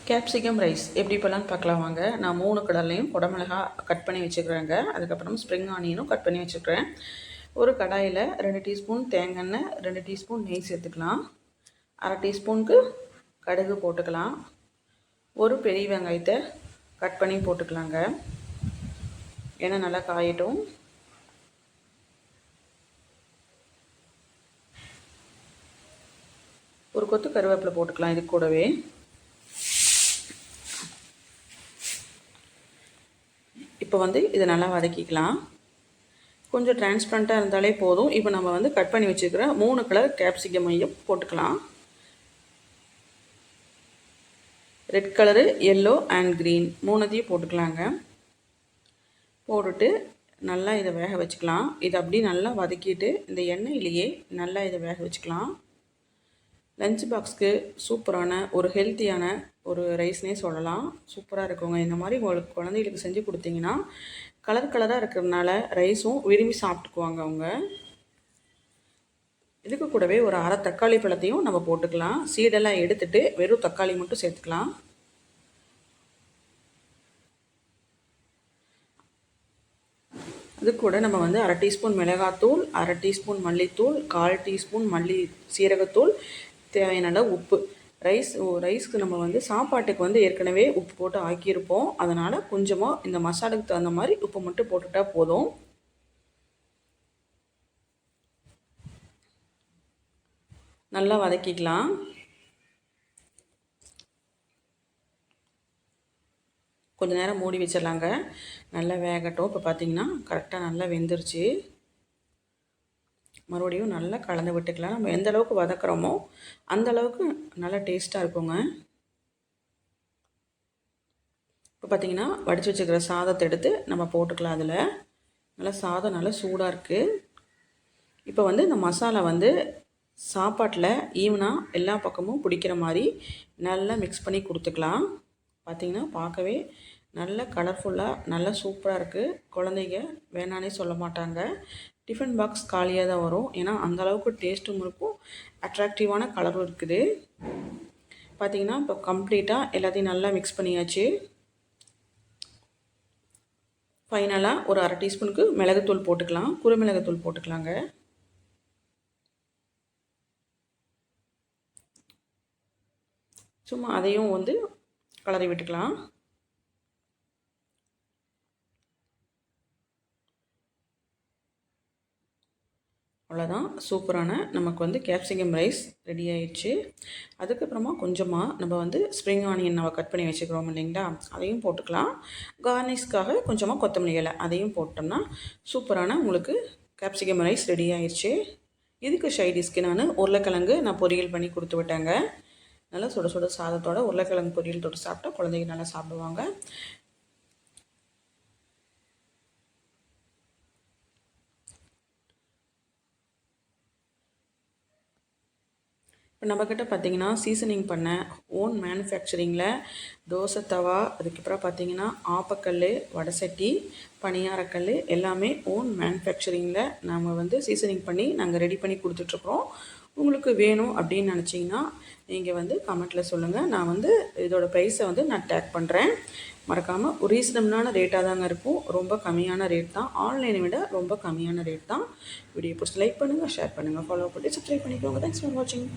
Capsicum rice எப்படி பண்ணலான்னு பார்க்கலாம் வாங்க. நான் 3 கடலையும் குடமிளகா கட் பண்ணி வச்சுக்கிறேங்க. அதுக்கப்புறம் ஸ்ப்ரிங் ஆனியனும் கட் பண்ணி வச்சுக்கிறேன். ஒரு கடாயில் 2 டீஸ்பூன் தேங்காய் எண்ணெய், 2 டீஸ்பூன் நெய் சேர்த்துக்கலாம். 1/2 டீஸ்பூனுக்கு கடுகு போட்டுக்கலாம். ஒரு பெரிய வெங்காயத்தை கட் பண்ணி போட்டுக்கலாங்க. எண்ணெய் நல்லா காயட்டும். ஒரு கொத்து கருவேப்பிலை போட்டுக்கலாம் இது கூடவே. இப்போ இதை நல்லா வதக்கிக்கலாம். கொஞ்சம் டிரான்ஸ்பரண்ட்டாக இருந்தாலே போதும். இப்போ நம்ம கட் பண்ணி வச்சுக்கிற 3 கலர் கேப்சிகமையும் போட்டுக்கலாம். Red colour, yellow and green 3த்தையும் போட்டுக்கலாங்க. போட்டுட்டு நல்லா இதை வேக வச்சுக்கலாம். இதை அப்படி நல்லா வதக்கிட்டு இந்த எண்ணெயிலேயே நல்லா இதை வேக வச்சுக்கலாம். லஞ்ச் பாக்ஸ்க்கு சூப்பரான ஒரு ஹெல்த்தியான ஒரு ரைஸ்னே சொல்லலாம். சூப்பராக இருக்குங்க. இந்த மாதிரி உங்களுக்கு குழந்தைகளுக்கு செஞ்சு கொடுத்தீங்கன்னா கலர் கலராக இருக்கிறதுனால ரைஸும் விரும்பி சாப்பிட்டுக்குவாங்க அவங்க. இதுக்கு கூடவே ஒரு 1/2 தக்காளி பழத்தையும் நம்ம போட்டுக்கலாம். சீடெல்லாம் எடுத்துட்டு வெறும் தக்காளி மட்டும் சேர்த்துக்கலாம். அது கூட நம்ம 1/2 டீஸ்பூன் மிளகாத்தூள், 1/2 டீஸ்பூன் மல்லித்தூள், 1/4 டீஸ்பூன் சீரகத்தூள், தேவையான அளவு உப்பு. ரைஸ்க்கு நம்ம சாப்பாட்டுக்கு ஏற்கனவே உப்பு போட்டு ஆக்கியிருப்போம். அதனால் கொஞ்சமாக இந்த மசாலுக்கு தகுந்த மாதிரி உப்பு மட்டும் போட்டுட்டா போதும். நல்லா வதக்கிக்கலாம். கொஞ்சம் நேரம் மூடி வச்சிடலாங்க. நல்லா வேகட்டும். இப்போ பார்த்திங்கன்னா கரெக்டாக நல்லா வெந்துருச்சு. மறுபடியும் நல்லா கலந்து விட்டுக்கலாம். நம்ம எந்த அளவுக்கு வதக்குறோமோ அந்த அளவுக்கு நல்லா டேஸ்ட்டாக இருக்குங்க. இப்போ பார்த்திங்கன்னா வடித்து வச்சுக்கிற சாதத்தை எடுத்து நம்ம போட்டுக்கலாம். அதில் நல்லா சாதம் நல்லா சூடாக இருக்குது. இப்போ இந்த மசாலா சாப்பாட்டில் ஈவனாக எல்லா பக்கமும் பிடிக்கிற மாதிரி நல்லா மிக்ஸ் பண்ணி கொடுத்துக்கலாம். பார்த்திங்கன்னா பார்க்கவே நல்ல கலர்ஃபுல்லாக நல்லா சூப்பராக இருக்குது. குழந்தைங்க வேணானே சொல்ல மாட்டாங்க. டிஃபன் பாக்ஸ் காலியாக தான் வரும். ஏன்னா அந்தளவுக்கு டேஸ்ட்டும் இருக்கும், அட்ராக்டிவான கலரும் இருக்குது. பார்த்திங்கன்னா இப்போ கம்ப்ளீட்டாக எல்லாத்தையும் நல்லா மிக்ஸ் பண்ணியாச்சு. ஃபைனலாக ஒரு 1/2 டீஸ்பூனுக்கு மிளகுத்தூள் போட்டுக்கலாம். குறுமிளகுத்தூள் போட்டுக்கலாங்க. சும்மா அதையும் கலரி விட்டுக்கலாம். அவ்வளோதான், சூப்பரான நமக்கு கேப்சிகம் ரைஸ் ரெடி ஆயிடுச்சு. அதுக்கப்புறமா கொஞ்சமாக நம்ம ஸ்ப்ரிங் ஆனியன் நம்ம கட் பண்ணி வச்சுக்கிறோம் இல்லைங்களா, அதையும் போட்டுக்கலாம். கார்னிஷ்காக கொஞ்சமாக கொத்தமல்லி இலை அதையும் போட்டோம்னா சூப்பரான உங்களுக்கு கேப்சிகம் ரைஸ் ரெடி ஆயிடுச்சு. இதுக்கு சைடிஷ்க்கு நான் உருளைக்கிழங்கு பொரியல் பண்ணி கொடுத்து விட்டேங்க. நல்லா சுட சுட சாதத்தோட உருளைக்கிழங்கு பொரியல் தொட்டு சாப்பிட்டா குழந்தைங்க நல்லா சாப்பிடுவாங்க. இப்போ நம்மக்கிட்ட பார்த்திங்கன்னா சீசனிங் பண்ண ஓன் மேனுஃபேக்சரிங்கில் தோசை தவா, அதுக்கப்புறம் பார்த்திங்கன்னா ஆப்பக்கல், வடசட்டி, பணியாரக்கல் எல்லாமே ஓன் மேனுஃபேக்சரிங்கில் நம்ம சீசனிங் பண்ணி நாங்கள் ரெடி பண்ணி கொடுத்துட்ருக்குறோம். உங்களுக்கு வேணும் அப்படின்னு நினச்சிங்கன்னா நீங்கள் கமெண்ட்டில் சொல்லுங்கள். நான் இதோட ப்ரைஸை நான் டேக் பண்ணுறேன். மறக்காமல் ஒரு ரீசனபிளான ரேட்டாக தாங்க இருக்கும். ரொம்ப கம்மியான ரேட் தான், ஆன்லைனை விட ரொம்ப கம்மியான ரேட் தான். வீடியோ பிடிச்சி லைக் பண்ணுங்கள், ஷேர் பண்ணுங்கள், ஃபாலோ பண்ணி சப்ஸ்கிரைப் பண்ணிக்கோங்க. தேங்க்ஸ் ஃபார் வாட்சிங்.